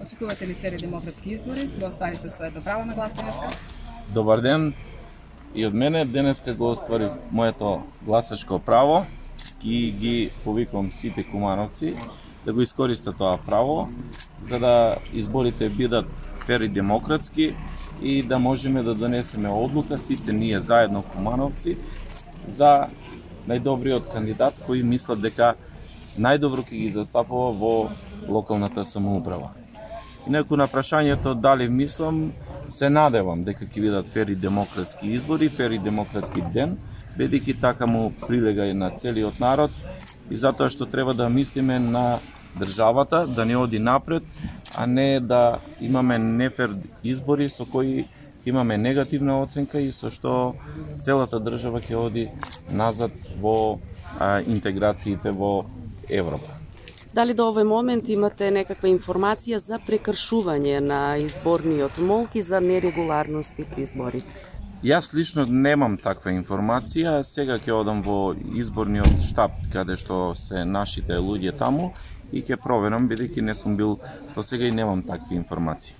Очекувате ли фер и демократски избори? Да оставите своето право на глас денеска? Добар ден и од мене. Денеска го остварив моето гласачко право и ги повиквам сите кумановци да го искористат тоа право, за да изборите бидат фер и демократски и да можеме да донесеме одлука сите ние заедно кумановци за најдобриот кандидат кој мислат дека најдобро ќе ги застапува во локалната самоуправа. Инаку на прашањето дали мислам, се надевам дека ќе бидат фер и демократски избори, фер и демократски ден, бидејќи така му прилега и на целиот народ и затоа што треба да мислиме на државата, да не оди напред, а не да имаме нефер избори со кои имаме негативна оценка и со што целата држава ќе оди назад во интеграциите во Европа. Дали до овој момент имате некаква информација за прекршување на изборниот молк и за нерегуларности при изборите? Јас лично немам таква информација, сега ќе одам во изборниот штаб каде што се нашите луѓе таму и ќе проверам бидејќи не сум бил до сега и немам такви информации.